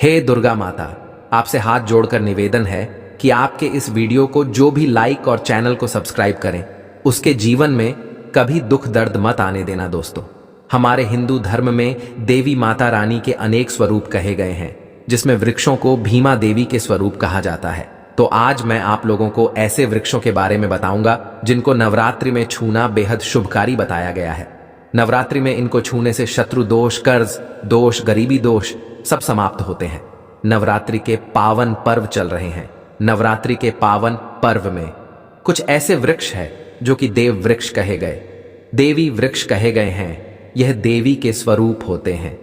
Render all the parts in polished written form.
हे दुर्गा माता, आपसे हाथ जोड़कर निवेदन है कि आपके इस वीडियो को जो भी लाइक और चैनल को सब्सक्राइब करें, उसके जीवन में कभी दुख दर्द मत आने देना। दोस्तों, हमारे हिंदू धर्म में देवी माता रानी के अनेक स्वरूप कहे गए हैं, जिसमें वृक्षों को भीमा देवी के स्वरूप कहा जाता है। तो आज मैं आप लोगों को ऐसे वृक्षों के बारे में बताऊंगा जिनको नवरात्रि में छूना बेहद शुभकारी बताया गया है। नवरात्रि में इनको छूने से शत्रु दोष, कर्ज दोष, गरीबी दोष सब समाप्त होते हैं। नवरात्रि के पावन पर्व चल रहे हैं। नवरात्रि के पावन पर्व में कुछ ऐसे वृक्ष हैं जो कि देव वृक्ष कहे गए, देवी वृक्ष कहे गए हैं। यह देवी के स्वरूप होते हैं,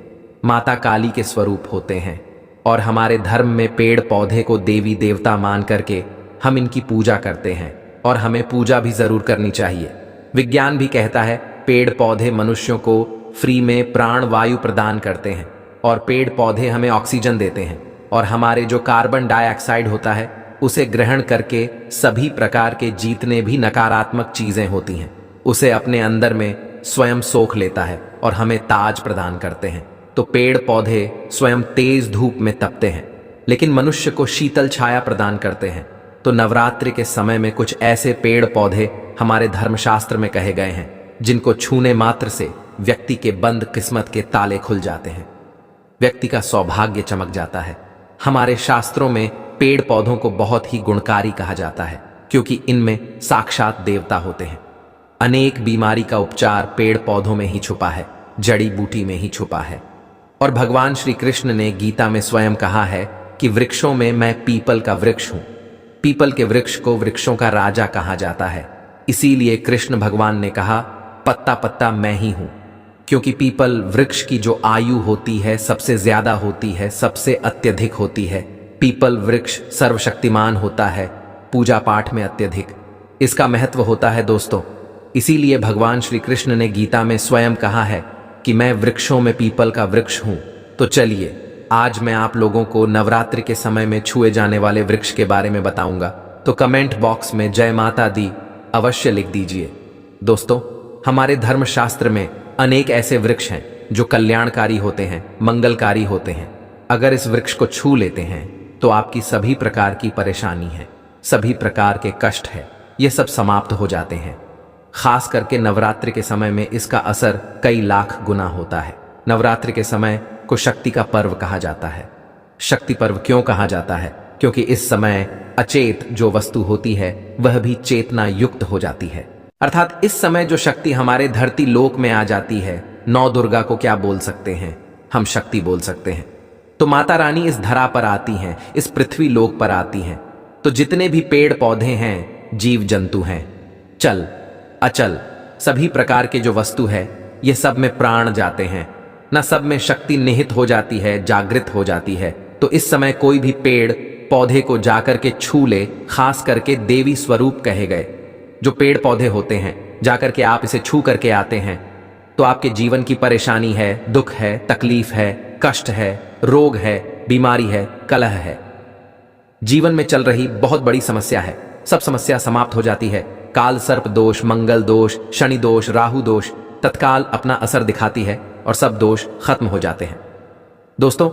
माता काली के स्वरूप होते हैं। और हमारे धर्म में पेड़ पौधे को देवी देवता मान करके हम इनकी पूजा करते हैं, और हमें पूजा भी जरूर करनी चाहिए। विज्ञान भी कहता है पेड़ पौधे मनुष्यों को फ्री में प्राण वायु प्रदान करते हैं, और पेड़ पौधे हमें ऑक्सीजन देते हैं, और हमारे जो कार्बन डाइऑक्साइड होता है उसे ग्रहण करके सभी प्रकार के जितने भी नकारात्मक चीजें होती हैं उसे अपने अंदर में स्वयं सोख लेता है और हमें ताज प्रदान करते हैं। तो पेड़ पौधे स्वयं तेज धूप में तपते हैं, लेकिन मनुष्य को शीतल छाया प्रदान करते हैं। तो नवरात्रि के समय में कुछ ऐसे पेड़ पौधे हमारे धर्मशास्त्र में कहे गए हैं जिनको छूने मात्र से व्यक्ति के बंद किस्मत के ताले खुल जाते हैं, व्यक्ति का सौभाग्य चमक जाता है। हमारे शास्त्रों में पेड़ पौधों को बहुत ही गुणकारी कहा जाता है, क्योंकि इनमें साक्षात देवता होते हैं। अनेक बीमारी का उपचार पेड़ पौधों में ही छुपा है, जड़ी बूटी में ही छुपा है। और भगवान श्री कृष्ण ने गीता में स्वयं कहा है कि वृक्षों में मैं पीपल का वृक्ष हूं। पीपल के वृक्ष को वृक्षों का राजा कहा जाता है। इसीलिए कृष्ण भगवान ने कहा पत्ता पत्ता मैं ही हूं, क्योंकि पीपल वृक्ष की जो आयु होती है सबसे ज्यादा होती है, सबसे अत्यधिक होती है। पीपल वृक्ष सर्वशक्तिमान होता है, पूजा पाठ में अत्यधिक इसका महत्व होता है दोस्तों। इसीलिए भगवान श्री कृष्ण ने गीता में स्वयं कहा है कि मैं वृक्षों में पीपल का वृक्ष हूं। तो चलिए आज मैं आप लोगों को नवरात्रि के समय में छुए जाने वाले वृक्ष के बारे में बताऊंगा। तो कमेंट बॉक्स में जय माता दी अवश्य लिख दीजिए। दोस्तों, हमारे धर्मशास्त्र में अनेक ऐसे वृक्ष हैं जो कल्याणकारी होते हैं, मंगलकारी होते हैं। अगर इस वृक्ष को छू लेते हैं तो आपकी सभी प्रकार की परेशानी है, सभी प्रकार के कष्ट है, ये सब समाप्त हो जाते हैं। खास करके नवरात्रि के समय में इसका असर कई लाख गुना होता है। नवरात्रि के समय को शक्ति का पर्व कहा जाता है। शक्ति पर्व क्यों कहा जाता है? क्योंकि इस समय अचेत जो वस्तु होती है वह भी चेतना युक्त हो जाती है। अर्थात इस समय जो शक्ति हमारे धरती लोक में आ जाती है, नौ दुर्गा को क्या बोल सकते हैं? हम शक्ति बोल सकते हैं। तो माता रानी इस धरा पर आती हैं, इस पृथ्वी लोक पर आती हैं। तो जितने भी पेड़ पौधे हैं, जीव जंतु हैं, चल अचल सभी प्रकार के जो वस्तु है, ये सब में प्राण जाते हैं, न सब में शक्ति निहित हो जाती है, जागृत हो जाती है। तो इस समय कोई भी पेड़ पौधे को जाकर के छू ले, खास करके देवी स्वरूप कहे गए जो पेड़ पौधे होते हैं, जाकर के आप इसे छू करके आते हैं तो आपके जीवन की परेशानी है, दुख है, तकलीफ है, कष्ट है, रोग है, बीमारी है, कलह है, जीवन में चल रही बहुत बड़ी समस्या है, सब समस्या समाप्त हो जाती है। काल सर्प दोष, मंगल दोष, शनि दोष, राहु दोष तत्काल अपना असर दिखाती है और सब दोष खत्म हो जाते हैं। दोस्तों,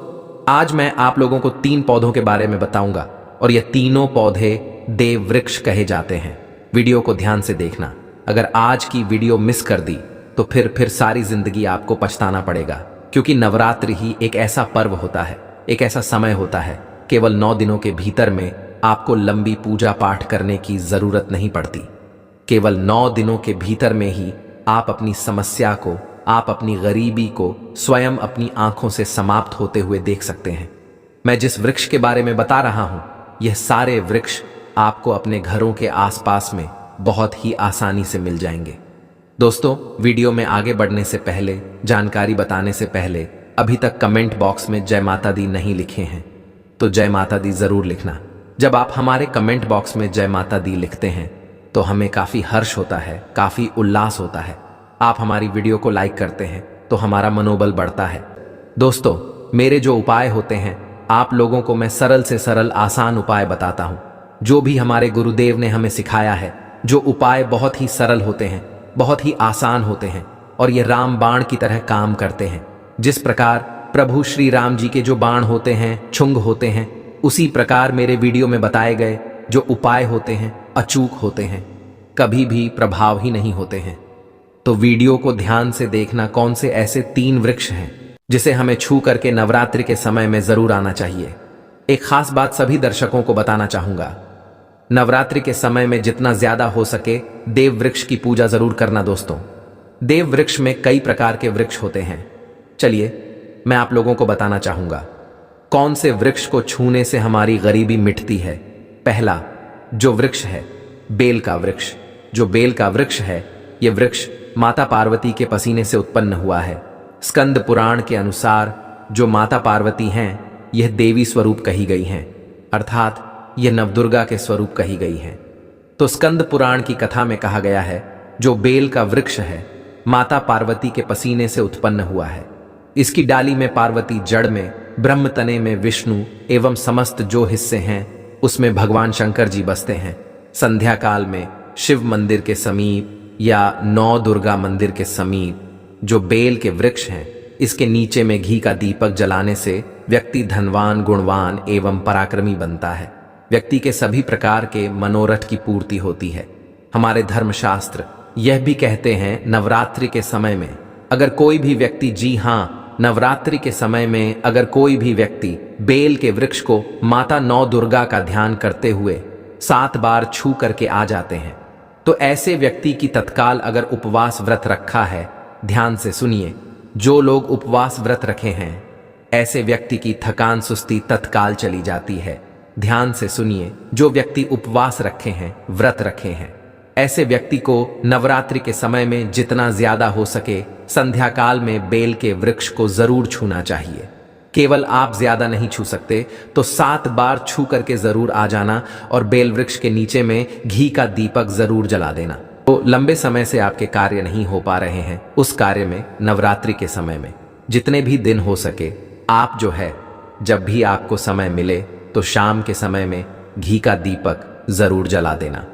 आज मैं आप लोगों को 3 पौधों के बारे में बताऊंगा, और ये तीनों पौधे देव वृक्ष कहे जाते हैं। वीडियो को ध्यान से देखना। अगर आज की वीडियो मिस कर दी तो फिर सारी जिंदगी आपको पछताना पड़ेगा, क्योंकि नवरात्रि ही एक ऐसा पर्व होता है, एक ऐसा समय होता है, केवल 9 दिनों के भीतर में आपको लंबी पूजा पाठ करने की जरूरत नहीं पड़ती। केवल 9 दिनों के भीतर में ही आप अपनी समस्या को, आप अपनी गरीबी को स्वयं अपनी आंखों से समाप्त होते हुए देख सकते हैं। मैं जिस वृक्ष के बारे में बता रहा हूं, यह सारे वृक्ष आपको अपने घरों के आसपास में बहुत ही आसानी से मिल जाएंगे। दोस्तों, वीडियो में आगे बढ़ने से पहले, जानकारी बताने से पहले, अभी तक कमेंट बॉक्स में जय माता दी नहीं लिखे हैं तो जय माता दी जरूर लिखना। जब आप हमारे कमेंट बॉक्स में जय माता दी लिखते हैं तो हमें काफी हर्ष होता है, काफी उल्लास होता है। आप हमारी वीडियो को लाइक करते हैं तो हमारा मनोबल बढ़ता है। दोस्तों, मेरे जो उपाय होते हैं आप लोगों को मैं सरल से सरल आसान उपाय बताता हूं, जो भी हमारे गुरुदेव ने हमें सिखाया है। जो उपाय बहुत ही सरल होते हैं, बहुत ही आसान होते हैं, और ये राम बाण की तरह काम करते हैं। जिस प्रकार प्रभु श्री राम जी के जो बाण होते हैं, छुंग होते हैं, उसी प्रकार मेरे वीडियो में बताए गए जो उपाय होते हैं अचूक होते हैं, कभी भी प्रभाव ही नहीं होते हैं। तो वीडियो को ध्यान से देखना, कौन से ऐसे 3 वृक्ष हैं जिसे हमें छू करके नवरात्रि के समय में जरूर आना चाहिए। एक खास बात सभी दर्शकों को बताना चाहूंगा, नवरात्रि के समय में जितना ज्यादा हो सके देव वृक्ष की पूजा जरूर करना दोस्तों। देव वृक्ष में कई प्रकार के वृक्ष होते हैं। चलिए मैं आप लोगों को बताना चाहूंगा कौन से वृक्ष को छूने से हमारी गरीबी मिटती है। पहला जो वृक्ष है बेल का वृक्ष। जो बेल का वृक्ष है, यह वृक्ष माता पार्वती के पसीने से उत्पन्न हुआ है। स्कंद पुराण के अनुसार जो माता पार्वती हैं, यह देवी स्वरूप कही गई हैं, अर्थात यह नवदुर्गा के स्वरूप कही गई हैं। तो स्कंद पुराण की कथा में कहा गया है जो बेल का वृक्ष है माता पार्वती के पसीने से उत्पन्न हुआ है। इसकी डाली में पार्वती, जड़ में ब्रह्म, तने में विष्णु एवं समस्त जो हिस्से हैं उसमें भगवान शंकर जी बसते हैं। संध्या काल में शिव मंदिर के समीप या नौ दुर्गा मंदिर के समीप जो बेल के वृक्ष हैं, इसके नीचे में घी का दीपक जलाने से व्यक्ति धनवान, गुणवान एवं पराक्रमी बनता है। व्यक्ति के सभी प्रकार के मनोरथ की पूर्ति होती है। हमारे धर्मशास्त्र यह भी कहते हैं नवरात्रि के समय में अगर कोई भी व्यक्ति, जी हां, नवरात्रि के समय में अगर कोई भी व्यक्ति बेल के वृक्ष को माता नौ दुर्गा का ध्यान करते हुए 7 बार छू करके आ जाते हैं, तो ऐसे व्यक्ति की तत्काल, अगर उपवास व्रत रखा है, ध्यान से सुनिए, जो लोग उपवास व्रत रखे हैं ऐसे व्यक्ति की थकान, सुस्ती तत्काल चली जाती है। ध्यान से सुनिए, जो व्यक्ति उपवास रखे हैं, व्रत रखे हैं, ऐसे व्यक्ति को नवरात्रि के समय में जितना ज्यादा हो सके संध्या काल में बेल के वृक्ष को जरूर छूना चाहिए। केवल आप ज्यादा नहीं छू सकते तो 7 बार छू करके जरूर आ जाना और बेल वृक्ष के नीचे में घी का दीपक जरूर जला देना। तो लंबे समय से आपके कार्य नहीं हो पा रहे हैं, उस कार्य में नवरात्रि के समय में जितने भी दिन हो सके आप जो है, जब भी आपको समय मिले तो शाम के समय में घी का दीपक जरूर जला देना।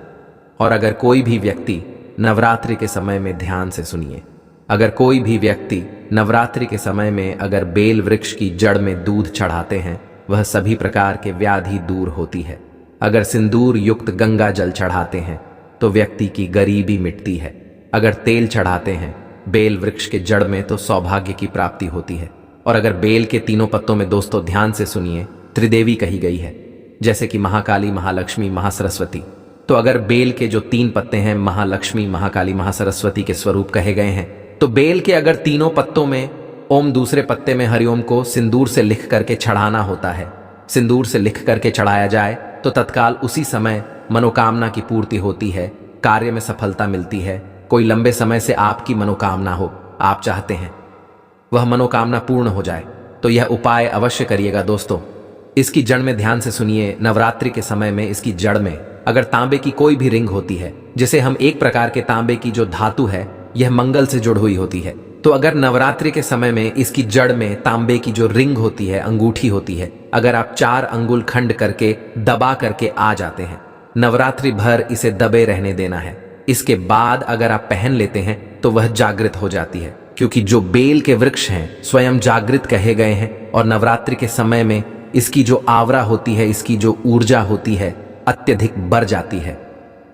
और अगर कोई भी व्यक्ति नवरात्रि के समय में, ध्यान से सुनिए, अगर कोई भी व्यक्ति नवरात्रि के समय में अगर बेल वृक्ष की जड़ में दूध चढ़ाते हैं, वह सभी प्रकार के व्याधि दूर होती है। अगर सिंदूर युक्त गंगा जल चढ़ाते हैं तो व्यक्ति की गरीबी मिटती है। अगर तेल चढ़ाते हैं बेल वृक्ष के जड़ में तो सौभाग्य की प्राप्ति होती है। और अगर बेल के 3 पत्तों में, दोस्तों ध्यान से सुनिए, त्रिदेवी कही गई है, जैसे कि महाकाली, महालक्ष्मी, महासरस्वती। तो अगर बेल के जो 3 पत्ते हैं महालक्ष्मी, महाकाली, महासरस्वती के स्वरूप कहे गए हैं, तो बेल के अगर 3 पत्तों में ओम, दूसरे पत्ते में हरिओम को सिंदूर से लिख करके चढ़ाना होता है। सिंदूर से लिख करके चढ़ाया जाए तो तत्काल उसी समय मनोकामना की पूर्ति होती है, कार्य में सफलता मिलती है। कोई लंबे समय से आपकी मनोकामना हो, आप चाहते हैं वह मनोकामना पूर्ण हो जाए, तो यह उपाय अवश्य करिएगा दोस्तों। इसकी जड़ में, ध्यान से सुनिए, नवरात्रि के समय में इसकी जड़ में अगर तांबे की कोई भी रिंग होती है, जिसे हम एक प्रकार के तांबे की जो धातु है यह मंगल से जुड़ हुई होती है, तो अगर नवरात्रि के समय में इसकी जड़ में तांबे की जो रिंग होती है, अंगूठी होती है, अगर आप 4 अंगुल खंड करके दबा करके आ जाते हैं, नवरात्रि भर इसे दबे रहने देना है। इसके बाद अगर आप पहन लेते हैं तो वह जागृत हो जाती है, क्योंकि जो बेल के वृक्ष हैं स्वयं जागृत कहे गए हैं। और नवरात्रि के समय में इसकी जो आवरा होती है, इसकी जो ऊर्जा होती है, अत्यधिक बढ़ जाती है।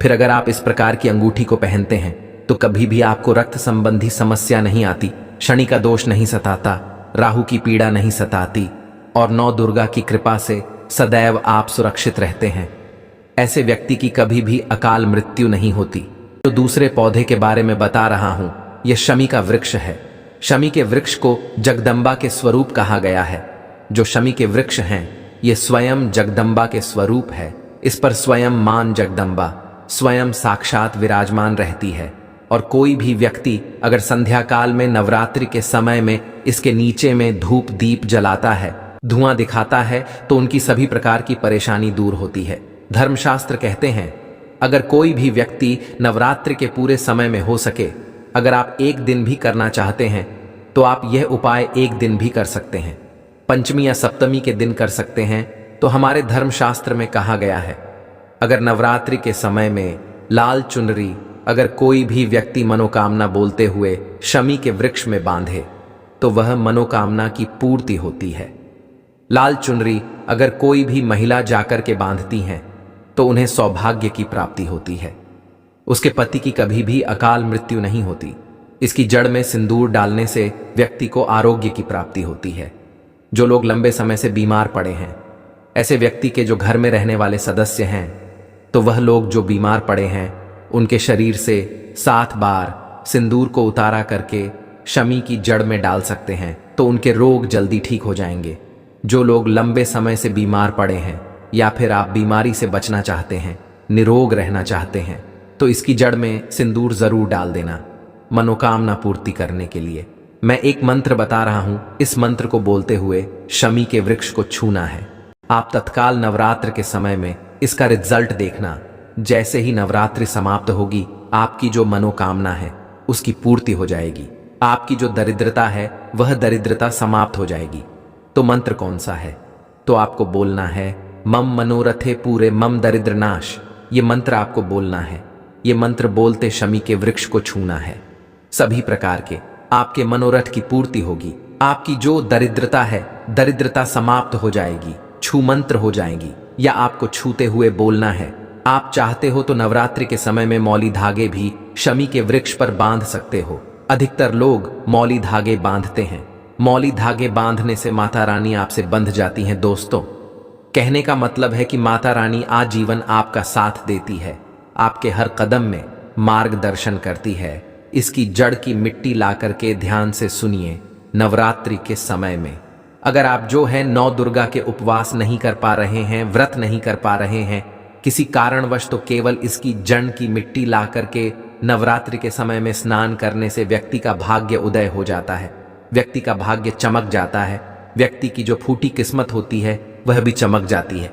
फिर अगर आप इस प्रकार की अंगूठी को पहनते हैं तो कभी भी आपको रक्त संबंधी समस्या नहीं आती, शनि का दोष नहीं सताता, राहु की पीड़ा नहीं सताती और नौ दुर्गा की कृपा से सदैव आप सुरक्षित रहते हैं। ऐसे व्यक्ति की कभी भी अकाल मृत्यु नहीं होती। तो दूसरे पौधे के बारे में बता रहा हूं, यह शमी का वृक्ष है। शमी के वृक्ष को जगदम्बा के स्वरूप कहा गया है। जो शमी के वृक्ष हैं ये स्वयं जगदम्बा के स्वरूप है। इस पर स्वयं मान जगदम्बा स्वयं साक्षात विराजमान रहती है। और कोई भी व्यक्ति अगर संध्या काल में नवरात्रि के समय में इसके नीचे में धूप दीप जलाता है, धुआं दिखाता है, तो उनकी सभी प्रकार की परेशानी दूर होती है। धर्मशास्त्र कहते हैं अगर कोई भी व्यक्ति नवरात्रि के पूरे समय में हो सके, अगर आप 1 दिन भी करना चाहते हैं तो आप यह उपाय 1 दिन भी कर सकते हैं, पंचमी या सप्तमी के दिन कर सकते हैं। तो हमारे धर्मशास्त्र में कहा गया है अगर नवरात्रि के समय में लाल चुनरी अगर कोई भी व्यक्ति मनोकामना बोलते हुए शमी के वृक्ष में बांधे तो वह मनोकामना की पूर्ति होती है। लाल चुनरी अगर कोई भी महिला जाकर के बांधती हैं तो उन्हें सौभाग्य की प्राप्ति होती है। उसके पति की कभी भी अकाल मृत्यु नहीं होती। इसकी जड़ में सिंदूर डालने से व्यक्ति को आरोग्य की प्राप्ति होती है। जो लोग लंबे समय से बीमार पड़े हैं, ऐसे व्यक्ति के जो घर में रहने वाले सदस्य हैं, तो वह लोग जो बीमार पड़े हैं उनके शरीर से 7 बार सिंदूर को उतारा करके शमी की जड़ में डाल सकते हैं, तो उनके रोग जल्दी ठीक हो जाएंगे। जो लोग लंबे समय से बीमार पड़े हैं या फिर आप बीमारी से बचना चाहते हैं, निरोग रहना चाहते हैं, तो इसकी जड़ में सिंदूर जरूर डाल देना मनोकामना पूर्ति करने के लिए। मैं एक मंत्र बता रहा हूं, इस मंत्र को बोलते हुए शमी के वृक्ष को छूना है। आप तत्काल नवरात्र के समय में इसका रिजल्ट देखना। जैसे ही नवरात्रि समाप्त होगी, आपकी जो मनोकामना है उसकी पूर्ति हो जाएगी। आपकी जो दरिद्रता है वह दरिद्रता समाप्त हो जाएगी। तो मंत्र कौन सा है? तो आपको बोलना है मम मनोरथे पूरे मम दरिद्र नाश। ये मंत्र आपको बोलना है। ये मंत्र बोलते शमी के वृक्ष को छूना है। सभी प्रकार के आपके मनोरथ की पूर्ति होगी। आपकी जो दरिद्रता है, दरिद्रता समाप्त हो जाएगी, छू मंत्र हो जाएगी। या आपको छूते हुए बोलना है। आप चाहते हो तो नवरात्रि के समय में मौली धागे भी शमी के वृक्ष पर बांध सकते हो। अधिकतर लोग मौली धागे बांधते हैं। मौली धागे बांधने से माता रानी आपसे बंध जाती हैं। दोस्तों, कहने का मतलब है कि माता रानी आजीवन आपका साथ देती है, आपके हर कदम में मार्गदर्शन करती है। इसकी जड़ की मिट्टी ला करके ध्यान से सुनिए। नवरात्रि के समय में अगर आप जो है 9 दुर्गा के उपवास नहीं कर पा रहे हैं, व्रत नहीं कर पा रहे हैं किसी कारणवश, तो केवल इसकी जड़ की मिट्टी ला करके नवरात्रि के समय में स्नान करने से व्यक्ति का भाग्य उदय हो जाता है, व्यक्ति का भाग्य चमक जाता है, व्यक्ति की जो फूटी किस्मत होती है वह भी चमक जाती है।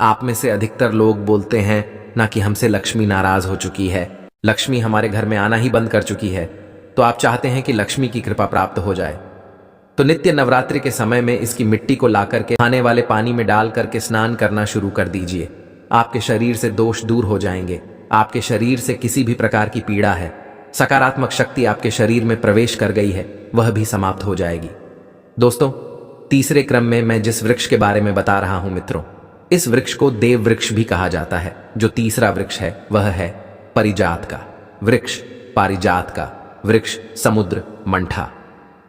आप में से अधिकतर लोग बोलते हैं ना कि हमसे लक्ष्मी नाराज हो चुकी है, लक्ष्मी हमारे घर में आना ही बंद कर चुकी है। तो आप चाहते हैं कि लक्ष्मी की कृपा प्राप्त हो जाए, तो नित्य नवरात्रि के समय में इसकी मिट्टी को ला करके आने वाले पानी में डाल करके स्नान करना शुरू कर दीजिए। आपके शरीर से दोष दूर हो जाएंगे। आपके शरीर से किसी भी प्रकार की पीड़ा है, सकारात्मक शक्ति आपके शरीर में प्रवेश कर गई है, वह भी समाप्त हो जाएगी। दोस्तों, तीसरे क्रम में मैं जिस वृक्ष के बारे में बता रहा हूं मित्रों, इस वृक्ष को देव वृक्ष भी कहा जाता है। जो तीसरा वृक्ष है वह है परिजात का वृक्ष। पारिजात का वृक्ष समुद्र मंठा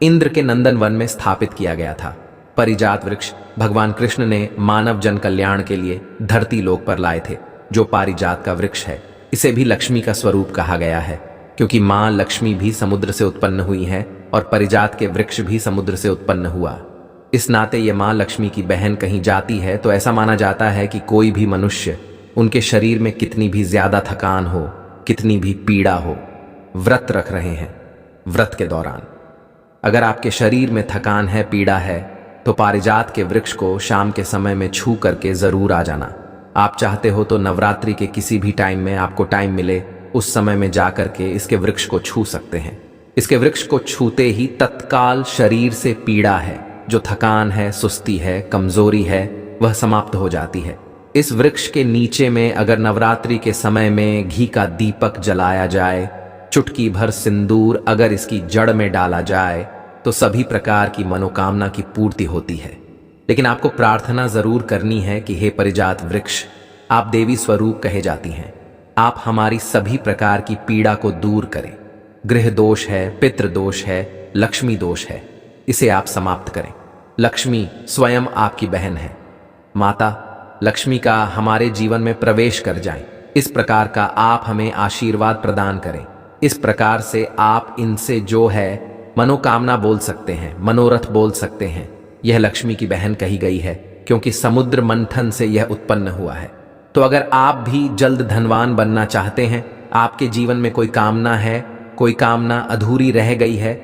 इंद्र के नंदन वन में स्थापित किया गया था। परिजात वृक्ष भगवान कृष्ण ने मानव जन कल्याण के लिए धरती लोक पर लाए थे। जो पारिजात का वृक्ष है, इसे भी लक्ष्मी का स्वरूप कहा गया है, क्योंकि मां लक्ष्मी भी समुद्र से उत्पन्न हुई है और परिजात के वृक्ष भी समुद्र से उत्पन्न हुआ। इस नाते ये मां लक्ष्मी की बहन कहीं जाती है तो ऐसा माना जाता है कि कोई भी मनुष्य, उनके शरीर में कितनी भी ज्यादा थकान हो, कितनी भी पीड़ा हो, व्रत रख रहे हैं, व्रत के दौरान अगर आपके शरीर में थकान है, पीड़ा है, तो पारिजात के वृक्ष को शाम के समय में छू करके जरूर आ जाना। आप चाहते हो तो नवरात्रि के किसी भी टाइम में आपको टाइम मिले, उस समय में जा करके इसके वृक्ष को छू सकते हैं। इसके वृक्ष को छूते ही तत्काल शरीर से पीड़ा है, जो थकान है, सुस्ती है, कमजोरी है, वह समाप्त हो जाती है। इस वृक्ष के नीचे में अगर नवरात्रि के समय में घी का दीपक जलाया जाए, चुटकी भर सिंदूर अगर इसकी जड़ में डाला जाए, तो सभी प्रकार की मनोकामना की पूर्ति होती है। लेकिन आपको प्रार्थना जरूर करनी है कि हे परिजात वृक्ष, आप देवी स्वरूप कहे जाती हैं, आप हमारी सभी प्रकार की पीड़ा को दूर करें। गृह दोष है, पितृ दोष है, लक्ष्मी दोष है, इसे आप समाप्त करें। लक्ष्मी स्वयं आपकी बहन है। माता लक्ष्मी का हमारे जीवन में प्रवेश कर जाएं, इस प्रकार का आप हमें आशीर्वाद प्रदान करें। इस प्रकार से आप इनसे जो है मनोकामना बोल सकते हैं, मनोरथ बोल सकते हैं। यह लक्ष्मी की बहन कही गई है, क्योंकि समुद्र मंथन से यह उत्पन्न हुआ है। तो अगर आप भी जल्द धनवान बनना चाहते हैं, आपके जीवन में कोई कामना है, कोई कामना अधूरी रह गई है,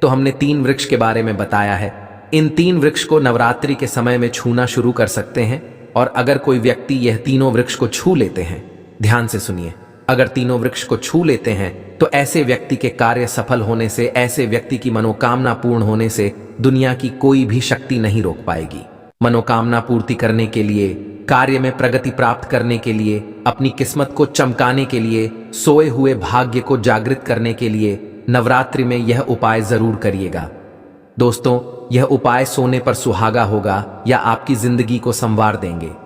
तो हमने 3 वृक्ष के बारे में बताया है। इन 3 वृक्ष को नवरात्रि के समय में छूना शुरू कर सकते हैं। और अगर कोई व्यक्ति यह तीनों वृक्ष को छू लेते हैं, ध्यान से सुनिए, अगर तीनों वृक्ष को छू लेते हैं तो ऐसे व्यक्ति के कार्य सफल होने से, ऐसे व्यक्ति की मनोकामना पूर्ण होने से दुनिया की कोई भी शक्ति नहीं रोक पाएगी। मनोकामना पूर्ति करने के लिए, कार्य में प्रगति प्राप्त करने के लिए, अपनी किस्मत को चमकाने के लिए, सोए हुए भाग्य को जागृत करने के लिए नवरात्रि में यह उपाय जरूर करिएगा। दोस्तों, यह उपाय सोने पर सुहागा होगा या आपकी जिंदगी को संवार देंगे।